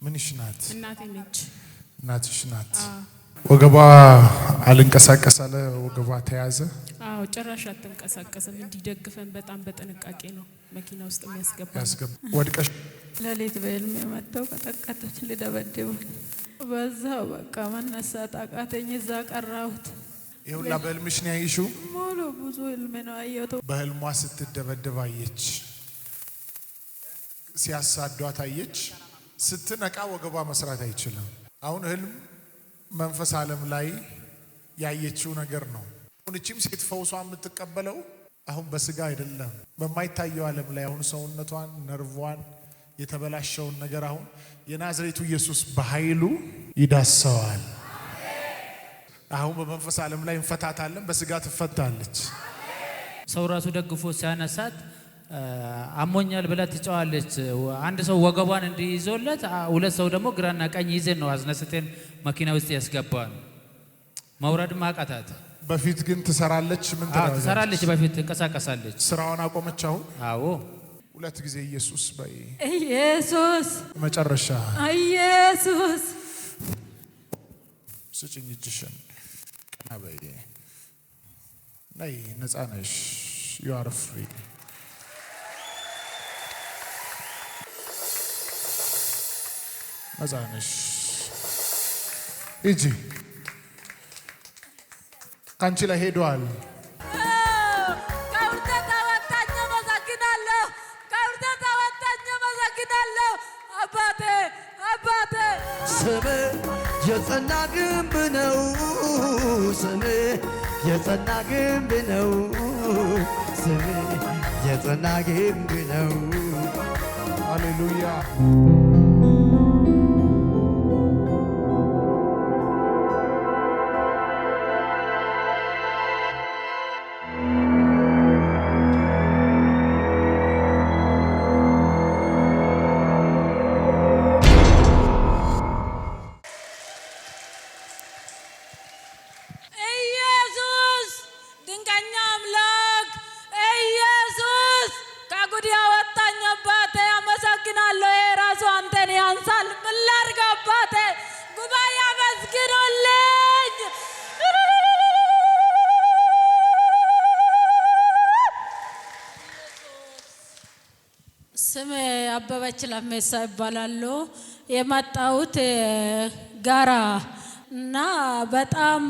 ምንሽ ናት? እናቴ ነች። እናትሽ ናት። ወገቧ አልንቀሳቀስ አለ። ወገቧ ተያዘ። አዎ ጭራሽ አትንቀሳቀስም። እንዲደግፈን በጣም በጥንቃቄ ነው መኪና ውስጥ የሚያስገባ። ወድቀሽ ለሊት በህልሜ መጥተው ቀጠቀጡኝ፣ ልደበድቡኝ። በዛ በቃ መነሳት አቃተኝ። እዛ ቀራሁት። ይሁላ በህልምሽ ነው ያይሽው? ሙሉ ብዙ ህልም ነው አየሁት። በህልሟ ስትደበደብ አየች። ሲያሳዷት አየች። ስትነቃ ወገቧ መስራት አይችልም። አሁን ህልም መንፈስ ዓለም ላይ ያየችው ነገር ነው። እቺም ሴት ፈውሷ የምትቀበለው አሁን በስጋ አይደለም፣ በማይታየው ዓለም ላይ አሁን ሰውነቷን፣ ነርቧን፣ የተበላሸውን ነገር አሁን የናዝሬቱ ኢየሱስ በኃይሉ ይዳሰዋል። አሁን በመንፈስ ዓለም ላይ እንፈታታለን፣ በስጋ ትፈታለች። ሰው ራሱ ደግፎ ሲያነሳት አሞኛል ብላ ትጫዋለች። አንድ ሰው ወገቧን እንዲይዞለት ሁለት ሰው ደግሞ ግራና ቀኝ ይዘን ነው አዝነስተን መኪና ውስጥ ያስገባን። መውረድ ማቃታት። በፊት ግን ትሰራለች። ምን ትሰራለች? በፊት ትንቀሳቀሳለች። ስራውን አቆመች። አሁን አዎ ሁለት ጊዜ ኢየሱስ በይ። ኢየሱስ መጨረሻ ኢየሱስ ስጭኝ እጅሽን። ቀና በይ። ነይ፣ ነፃ ነሽ። you are free። ነፃ ነሽ። ሂጂ። ካንቺ ላይ ሄዷል። ስም የጸና ግንብ ነው። ስም የጸና ግንብ ነው። ስም የጸና ግንብ ነው። ሃሌሉያ። ስሜ አበበች ለሜሳ ይባላል። የመጣሁት ጋራ እና በጣም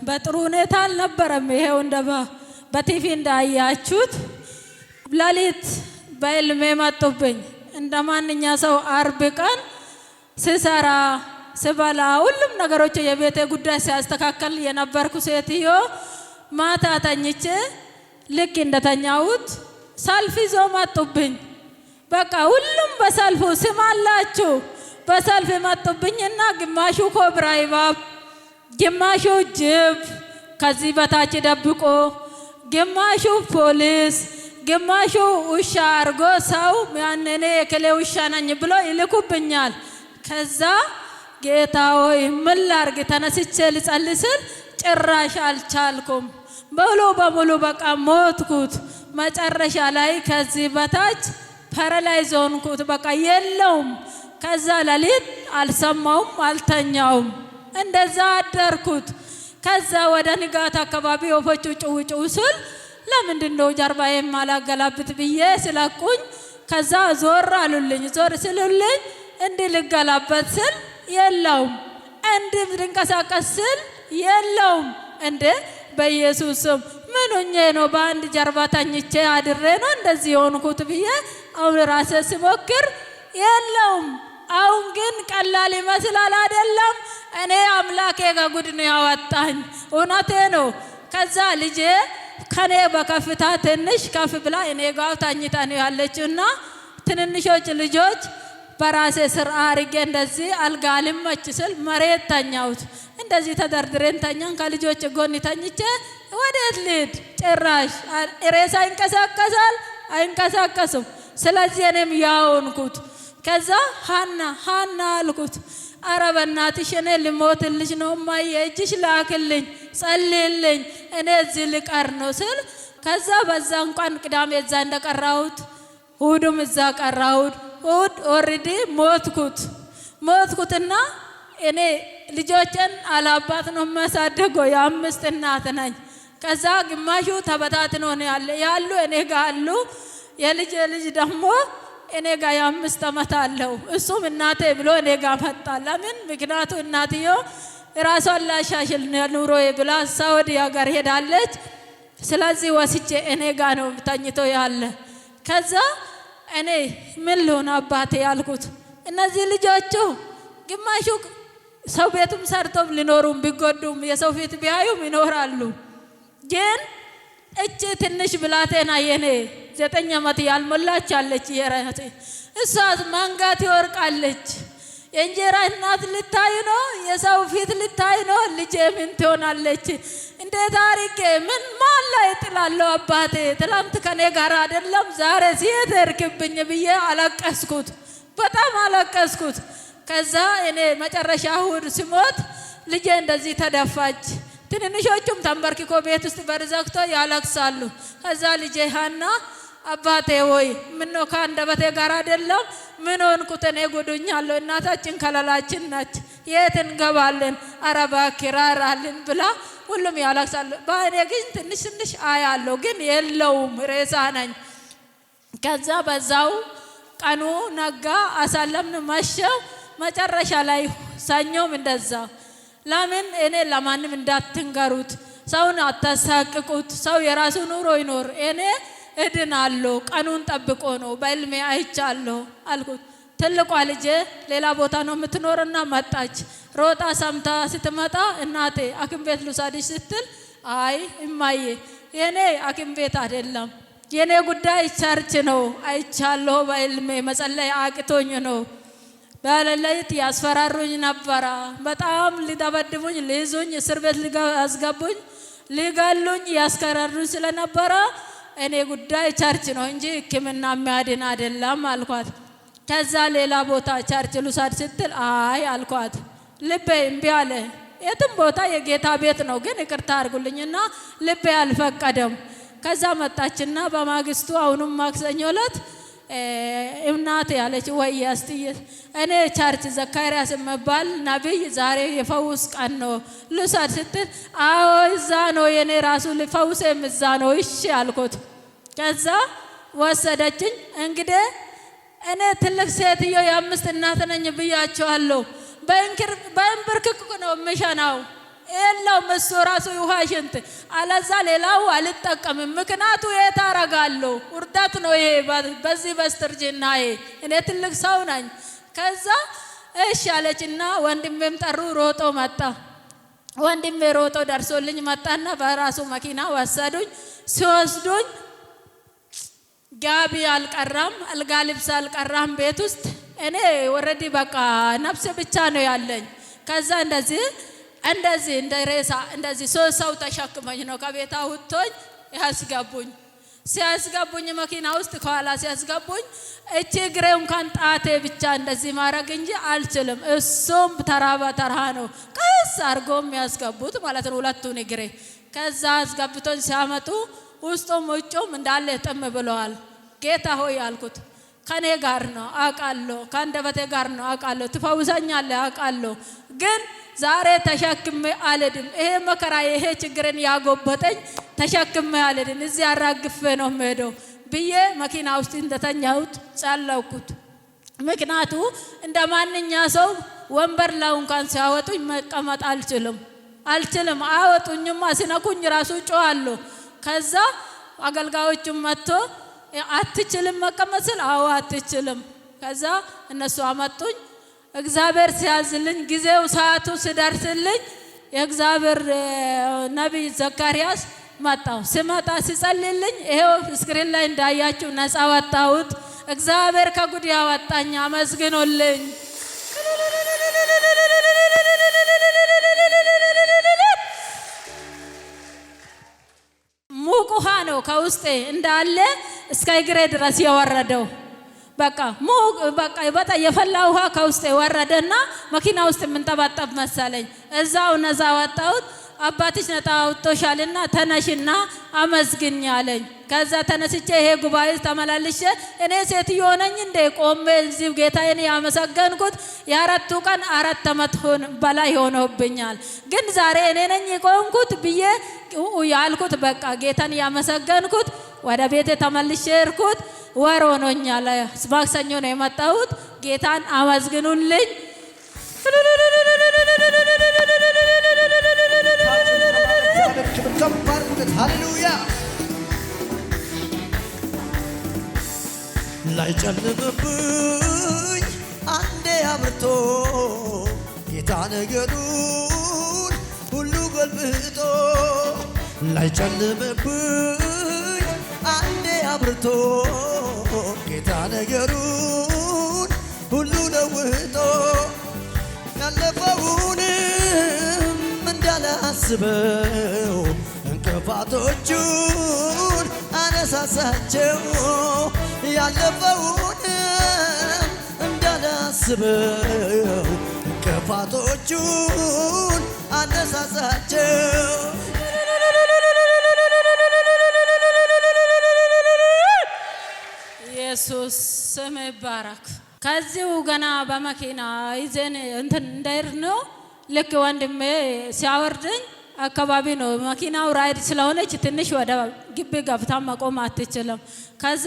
በጥሩ ሁኔታ አልነበረም። ይሄው እንደ በቲቪ እንዳያችሁት ሌሊት በህልሜ መጡብኝ። እንደ ማንኛ ሰው አርብ ቀን ስሰራ ስበላ ሁሉም ነገሮች የቤቴ ጉዳይ ሲያስተካከል የነበርኩ ሴትዮ ማታ ተኝቼ ልክ እንደተኛሁት ሰልፍ ይዞ መጡብኝ። በቃ ሁሉም በሰልፉ ስም አላችሁ በሰልፍ መጡብኝና ግማሹ ኮብራ እባብ፣ ግማሹ ጅብ ከዚህ በታች ደብቆ፣ ግማሹ ፖሊስ፣ ግማሹ ውሻ አርጎ ሰው ያንኔ የከሌ ውሻ ነኝ ብሎ ይልኩብኛል። ከዛ ጌታ ሆይ ምን ላርግ ተነስቼ ልጸልይ ስል ጭራሽ አልቻልኩም። ሙሉ በሙሉ በቃ ሞትኩት። መጨረሻ ላይ ከዚህ በታች ፓራላይዝ ሆንኩት። በቃ የለውም። ከዛ ሌሊት አልሰማውም፣ አልተኛውም። እንደዛ አደርኩት። ከዛ ወደ ንጋት አካባቢ ወፎቹ ጭው ጭው ስል ለምንድነው ጀርባዬን ማላገላብጥ ብዬ ስለቁኝ። ከዛ ዞር አሉልኝ። ዞር ስሉልኝ እንዲህ ልገላበጥ ስል የለውም፣ እንዲህ ልንቀሳቀስ ስል የለውም። እንደ በኢየሱስ ስም ምን ሆኜ ነው በአንድ ጀርባ ተኝቼ አድሬ ነው እንደዚህ የሆንኩት ብዬ አሁን ራሴ ስሞክር የለውም። አሁን ግን ቀላል ይመስላል አይደለም። እኔ አምላኬ ከጉድ ነው ያወጣኝ። እውነቴ ነው። ከዛ ልጄ ከኔ በከፍታ ትንሽ ከፍ ብላ እኔ ጋር ተኝታ ነው ያለችውና ትንንሾች ልጆች በራሴ ስር አርጌ እንደዚህ አልጋ ልመች ስል መሬት ተኛሁት። እንደዚህ ተደርድረን ተኛን። ከልጆች ጎን ተኝቼ ወዴት ልሂድ? ጭራሽ ሬሳ ይንቀሳቀሳል አይንቀሳቀስም። ስለዚህ እኔም ያውንኩት። ከዛ ሃና አልኩት። ኧረ በእናትሽ እኔ ልሞትልሽ ነው እማዬ፣ እጅሽ ላክልኝ፣ ጸልይልኝ፣ እኔ እዚህ ልቀር ነው ስል ከዛ በዛ እንኳን ቅዳሜ እዛ እንደቀራሁት እሑድም እዛ ቀራሁት። እሑድ ኦልሬዲ ሞትኩትና እኔ ልጆችን አላባት ነው የማሳደገው። የ5 እናት ነኝ። ከዛ ግማሹ ተበታትኖ ነው ያሉ እኔ ጋር አሉ። የልጅ ልጅ ደግሞ እኔ ጋር የ5 ዓመት አለው። እሱም እናቴ ብሎ እኔ ጋር መጣ። ለምን? ምክንያቱ እናትየው ራሷን ላሻሽል ኑሮ ብላ ሳውዲ ሀገር ሄዳለች። ስለዚህ ወስጄ እኔ ጋር ነው ተኝቶ ያለ። ከዛ እኔ ምን ልሆን አባቴ ያልኩት፣ እነዚህ ልጆቹ ግማሹ ሰው ቤቱም ሰርቶም ሊኖሩም ቢጎዱም የሰው ፊት ቢያዩም ይኖራሉ። ግን እቺ ትንሽ ብላቴና የኔ 9 ዓመት ያልሞላች አለች የራሴ እሷ ማንጋት ይወርቃለች። የእንጀራ እናት ልታይ ነው፣ የሰው ፊት ልታይ ነው። ልጄ ምን ትሆናለች? እንዴት አድርጌ ምን ማን ላይ ጥላለሁ? አባቴ ትላንት ከኔ ጋር አይደለም ዛሬ ሲሄድ እርክብኝ ብዬ አለቀስኩት፣ በጣም አለቀስኩት። ከዛ እኔ መጨረሻ እሑድ ሲሞት ልጄ እንደዚህ ተደፋች። ትንንሾቹም ተንበርክኮ ቤት ውስጥ በር ዘግቶ ያለቅሳሉ። ከዛ ልጄ ሀና አባቴ ወይ ምን ነው ከአንደበቴ ጋር አይደለም ምን ሆንኩት? እኔ ጉዱኛለሁ። እናታችን ከለላችን ነች፣ የት እንገባለን? ኧረ እባክህ ራራልን ብላ ሁሉም ያለቅሳሉ። በእኔ ግን ትንሽ ትንሽ አያለሁ፣ ግን የለውም፣ ሬሳ ነኝ። ከዛ በዛው ቀኑ ነጋ፣ አሳለምን፣ መሸው። መጨረሻ ላይ ሰኞም እንደዛ። ለምን እኔ ለማንም እንዳትንገሩት፣ ሰውን አታሳቅቁት፣ ሰው የራሱ ኑሮ ይኖር፣ እኔ እድናለሁ፣ ቀኑን ጠብቆ ነው፣ በሕልሜ አይቻለሁ አልኩት። ትልቋ ልጄ ሌላ ቦታ ነው የምትኖርና መጣች። ሮጣ ሰምታ ስትመጣ እናቴ ሐኪም ቤት ልውሰድሽ ስትል አይ እማዬ የኔ ሐኪም ቤት አይደለም፣ የኔ ጉዳይ ቸርች ነው፣ አይቻለሁ በሕልሜ መጸለይ አቅቶኝ ነው። በሌሊት ያስፈራሩኝ ነበረ። በጣም ሊደበድቡኝ፣ ሊይዙኝ፣ እስር ቤት ሊያስገቡኝ፣ ሊገሉኝ ያስፈራሩኝ ስለነበረ እኔ ጉዳይ ቸርች ነው እንጂ ሕክምና የሚያድን አይደለም አልኳት። ከዛ ሌላ ቦታ ቸርች ልውሰድ ስትል አይ አልኳት። ልቤ እምቢ አለ። የትም ቦታ የጌታ ቤት ነው፣ ግን ይቅርታ አድርጉልኝና ልቤ አልፈቀደም። ከዛ መጣችና በማግስቱ አሁንም ማክሰኞ ዕለት እናቴ ያለች ወይ ያስትይ እኔ ቸርች ዘካርያስ መባል ነብይ ዛሬ የፈውስ ቀን ነው ልውሰድ ስትል አዎ እዛ ነው የኔ ራሱ ልፈውስም እዛ ነው እሺ አልኩት። ከዛ ወሰደችኝ። እንግዲህ እኔ ትልቅ ሴትዮ የ5 እናት ነኝ ብያቸዋለሁ። በእንብርክክ ነው የምሸናው። የለውም እሱ ራሱ ውሃ ሽንት አለዛ ሌላው አልጠቀምም። ምክንያቱ የት አረጋለሁ? ውርደት ነው ይሄ በዚህ በስተርጅና እኔ ትልቅ ሰው ነኝ። ከዛ እሺ አለችና ወንድሜም ጠሩ። ሮጦ መጣ። ወንድሜ ሮጦ ደርሶልኝ መጣና በራሱ መኪና ወሰዱኝ። ሲወስዱኝ ጋቢ አልቀራም፣ አልጋ ልብስ አልቀራም ቤት ውስጥ። እኔ ወረዲ በቃ ነፍስ ብቻ ነው ያለኝ። ከዛ እንደዚህ እንደ ሬሳ እንደዚህ 3 ሰው ተሸክመኝ ነው ከቤት አውጥቶኝ ያስገቡኝ። ሲያስገቡኝ መኪና ውስጥ ከኋላ ሲያስገቡኝ እቺ እግሬ እንኳን ጣቴ ብቻ እንደዚህ ማድረግ እንጂ አልችልም። እሱም ተራ በተራ ነው ቀስ አድርጎም ያስገቡት ማለት ነው ሁለቱን እግሬ። ከዛ አስገብቶኝ ሲያመጡ ውስጡም ውጭም እንዳለ ጥም ብለዋል። ጌታ ሆይ አልኩት፣ ከኔ ጋር ነው አውቃለሁ፣ ከአንደበቴ ጋር ነው አውቃለሁ፣ ትፈውሰኛለህ አውቃለሁ፣ ግን ዛሬ ተሸክሜ አልሄድም። ይሄ መከራ ይሄ ችግርን ያጎበጠኝ ተሸክሜ አልሄድም፣ እዚህ አራግፌ ነው የምሄደው ብዬ መኪና ውስጥ እንደተኛሁት ጸለይኩት። ምክንያቱ እንደ ማንኛ ሰው ወንበር ላይ እንኳን ሲያወጡኝ መቀመጥ አልችልም። አወጡኝማ ሲነኩኝ ራሱ ጮሃለሁ። ከዛ አገልጋዮቹም መጥቶ አትችልም መቀመጥ ስል አዎ አትችልም። ከዛ እነሱ አመጡኝ። እግዚአብሔር ሲያዝልኝ ጊዜው ሰዓቱ ሲደርስልኝ የእግዚአብሔር ነቢይ ዘካርያስ መጣው። ሲመጣ ሲጸልይልኝ ይሄው ስክሪን ላይ እንዳያችሁ ነፃ ወጣሁት። እግዚአብሔር ከጉድ ያወጣኝ አመስግኑልኝ። ሙቅ ውሃ ነው ከውስጤ እንዳለ እስከ እግሬ ድረስ የወረደው። በቃ የፈላ ውሃ ከውስጤ ወረደና መኪና ውስጥ የምንጠባጠብ መሰለኝ። እዛው ነፃ ወጣሁት። አባትሽ ነፃ አውጥቶሻልና ተነሽና አመስግኝ አለኝ። ከዛ ተነስቼ ይሄ ጉባኤ ተመላልሼ እኔ ሴትዮ ነኝ እንደ ቆሜ እዚህ ጌታዬን ያመሰገንኩት የ4 ቀን 4 ዓመት በላይ ሆኖብኛል። ግን ዛሬ እኔ ነኝ የቆምኩት ብዬ ያልኩት በቃ ጌታን ያመሰገንኩት ወደ ቤቴ ተመልሼ እርኩት ወር ሆኖኛል። ማክሰኞ ነው የመጣሁት። ጌታን አመስግኑልኝ። ሃሌሉያ። ላይጨልምብኝ አንዴ አብርቶ ጌታ ነገሩን ሁሉ ገልብጦ ላይጨልምብኝ አንዴ አብርቶ ጌታ ነገሩን ሁሉ ለውጦ ያለፈውንም እንዳላስበው እንቅፋቶቹን አነሳሳቸው። ያለፈውንም እንዳላስበው እንቅፋቶቹን አነሳሳቸው። ኢየሱስ ስም ይባረክ። ከዚሁ ገና በመኪና ይዘን እንትን እንዳይር ነው ልክ ወንድሜ ሲያወርደኝ አካባቢ ነው መኪናው ራይድ ስለሆነች ትንሽ ወደ ግቢ ገብታ መቆም አትችልም። ከዛ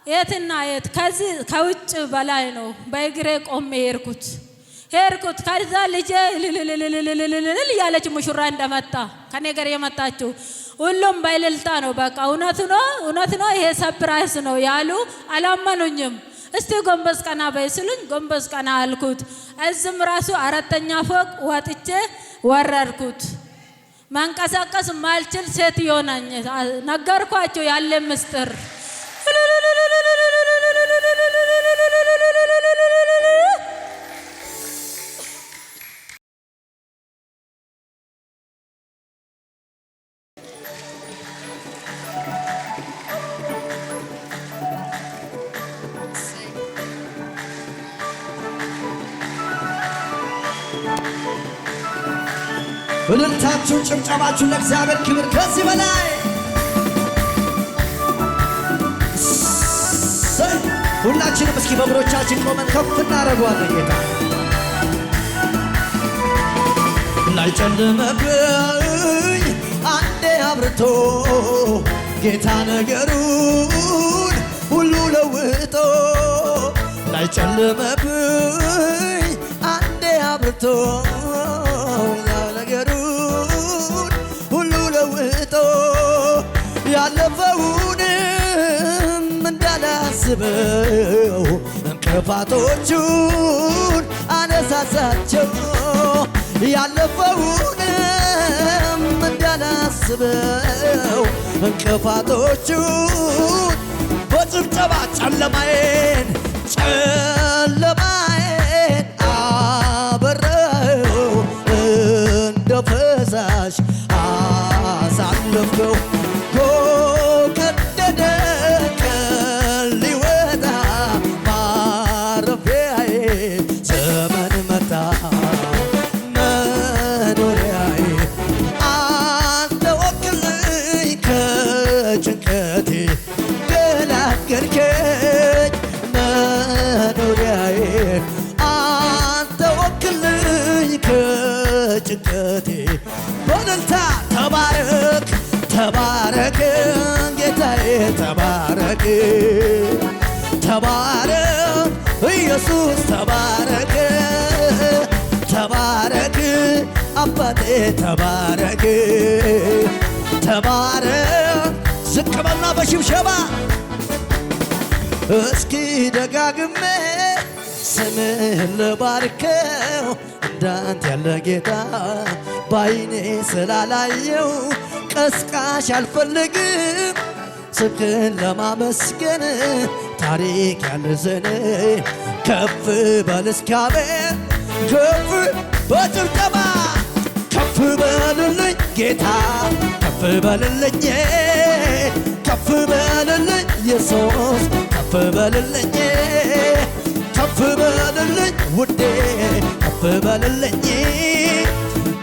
የትና የት ከዚህ ከውጭ በላይ ነው በእግሬ ቆሜ ሄድኩት። ከዛ ልጄ ልልልልልልል ያለች ሙሽራ እንደመጣ ከኔ ጋር የመጣችው ሁሉም ባይልልታ ነው። በቃ እውነት ነው ይሄ ሰፕራይዝ ነው ያሉ አላመኑኝም። እስቲ ጎንበስ ቀና በይ ስሉኝ ጎንበስ ቀና አልኩት። እዝም ራሱ 4ኛ ፎቅ ወጥቼ ወረድኩት። መንቀሳቀስ ማልችል ሴትዮ ነኝ። ነገርኳቸው ያለ ምስጢር። እልልታችሁ ጭብጨባችሁ ለእግዚአብሔር ክብር ከዚህ በላይ ሁላችንም እስኪ በእግሮቻችን ቆመን ከፍ እናደርገዋለን። ጌታ ላይጨልምብኝ አንዴ አብርቶ ጌታ ነገሩን ሁሉ ለውጦ ላይጨልምብኝ አንዴ አብርቶ ነገሩን ሁሉ ለውጦ ያለፈውንም እንዳላስበው እንቅፋቶቹን አነሳሳቸው። ያለፈውንም እንዳላስበው እንቅፋቶቹን በጭብጨባ ጨለማዬን አበራው እንደ ፈሳሽ አሳለፍከው። ከቀደደ ቀን ሊወጣ ማረፊያዬ ዘመን መጣ መኖሪያዬ አንተ ወክልኝ ከጭንቀቴ ገላገልከኝ መኖሪያዬ አንተ ወክልኝ ከጭንቀቴ በእልልታ ተባረክ ተባረክ ጌታዬ ተባረክ ተባረክ ኢየሱስ ተባረክ ተባረክ አባቴ ተባረክ ተባረክ ዝቅ በልና በሽብሸባ እስኪ ደጋግሜ ስምህን ልባርከው እንዳንተ ያለ ጌታ ባይኔ ስላላየው ቀስቃሽ አልፈልግም ስምህን ለማመስገን ታሪክ ያልዘን ከፍ በል እስካቤት ከፍ በጭብጨባ ከፍ በልልኝ ጌታ ከፍ በልልኝ ከፍ በልልኝ ኢየሱስ ከፍ በልልኝ ከፍ በልልኝ ውዴ ከፍ በልልኝ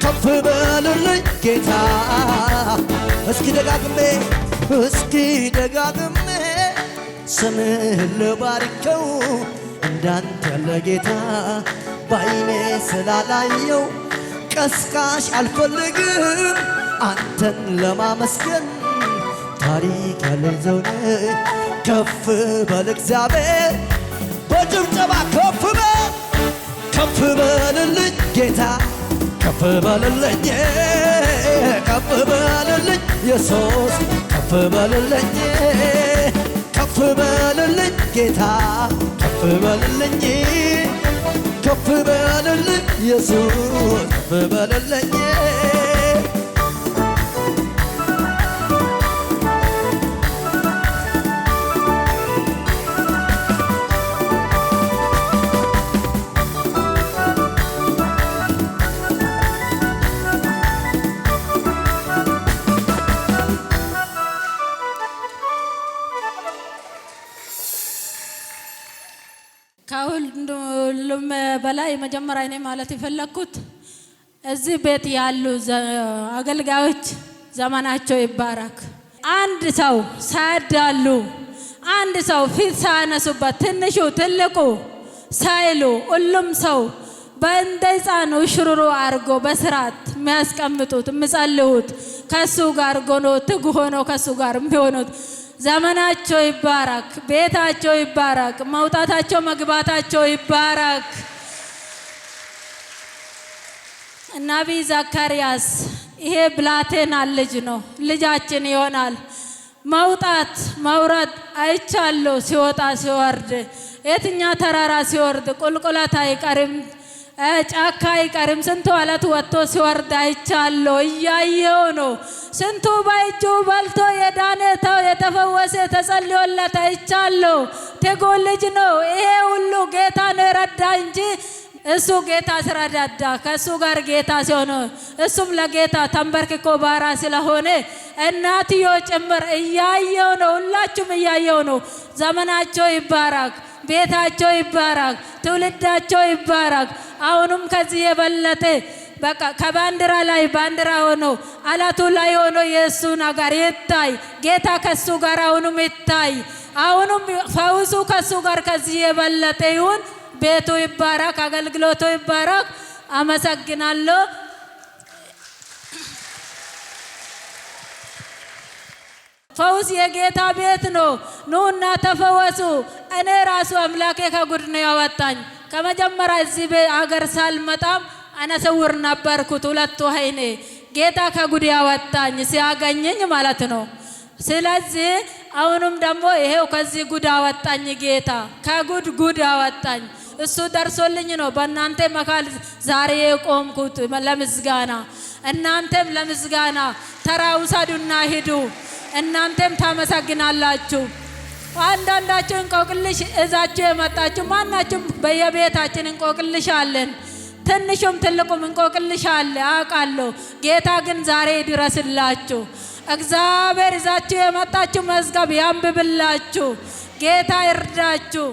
ከፍ በልልኝ ጌታ እስኪ ደጋግሜ ስምህን ልባርከው እንዳንተ ያለ ጌታ ባይኔ ስላላየው ቀስቃሽ አልፈልግም አንተን ለማመስገን ታሪክ ያለኝ ዘውነ ከፍ በል እግዚአብሔር በጭብጨባ ከፍ በልልኝ ጌታ ከፍ በልልኝ ኢየሱስ ከፍ በልልኝ ጌታ ከፍ በልልኝ ኢየሱስ ከፍ በልልኝ ከሁሉም በላይ መጀመሪያ እኔ ማለት የፈለኩት እዚህ ቤት ያሉ አገልጋዮች ዘመናቸው ይባረክ። አንድ ሰው ሳያዳሉ፣ አንድ ሰው ፊት ሳያነሱበት፣ ትንሹ ትልቁ ሳይሉ ሁሉም ሰው በእንደ ሕፃኑ ሽሩሩ አድርጎ በስርዓት የሚያስቀምጡት የሚጸልዩት ከሱ ጋር ጎኖ ትጉ ሆኖ ከሱ ጋር የሚሆኑት ዘመናቸው ይባረክ፣ ቤታቸው ይባረክ፣ መውጣታቸው መግባታቸው ይባረክ። ነቢይ ዘካርያስ ይሄ ብላቴና ልጅ ነው፣ ልጃችን ይሆናል። መውጣት መውረድ አይቻለሁ። ሲወጣ ሲወርድ፣ የትኛ ተራራ ሲወርድ ቁልቁለት አይቀርም፣ ጫካ አይቀርም። ስንቱ አለት ወጥቶ ሲወርድ አይቻለሁ፣ እያየው ነው። ስንቱ በእጁ በልቶ የዳነው የተፈወሰ ተጸልዮለት አይቻለሁ። ትጉ ልጅ ነው። ይሄ ሁሉ ጌታ ነው የረዳ እንጂ እሱ ጌታ ስረዳዳ ከእሱ ጋር ጌታ ሲሆን እሱም ለጌታ ተንበርክኮ ባራ ስለሆነ እናትዮ ጭምር እያየው ነው። ሁላችሁም እያየው ነው። ዘመናቸው ይባረክ፣ ቤታቸው ይባረክ፣ ትውልዳቸው ይባረክ። አሁንም ከዚህ የበለጠ በቃ ከባንዲራ ላይ ባንዲራ ሆኖ አላቱ ላይ ሆኖ የእሱ ነገር ይታይ። ጌታ ከሱ ጋር አሁንም ይታይ። አሁንም ፈውሱ ከሱ ጋር ከዚህ የበለጠ ይሁን። ቤቱ ይባረክ፣ አገልግሎቱ ይባረክ። አመሰግናለሁ። ፈውስ የጌታ ቤት ነው። ኑና ተፈወሱ። እኔ ራሱ አምላኬ ከጉድ ነው ያወጣኝ። ከመጀመሪያ እዚህ አገር ሳልመጣም አነ ስውር ነበርኩት፣ ሁለቱ አይኔ ጌታ ከጉድ ያወጣኝ ሲያገኘኝ ማለት ነው። ስለዚህ አሁንም ደግሞ ይሄው ከዚህ ጉድ አወጣኝ ጌታ፣ ከጉድ አወጣኝ። እሱ ደርሶልኝ ነው በእናንተ መካል ዛሬ የቆምኩት ለምስጋና። እናንተም ለምስጋና ተራ ውሰዱና ሂዱ። እናንተም ታመሰግናላችሁ። አንዳንዳችሁ እንቆቅልሽ እዛችሁ የመጣችሁ ማናችሁም በየቤታችን እንቆቅልሽ አለን። ትንሹም ትልቁም እንቆቅልሽ አለ አውቃለሁ። ጌታ ግን ዛሬ ይድረስላችሁ። እግዚአብሔር እዛችሁ የመጣችሁ መዝገብ ያንብብላችሁ። ጌታ ይርዳችሁ።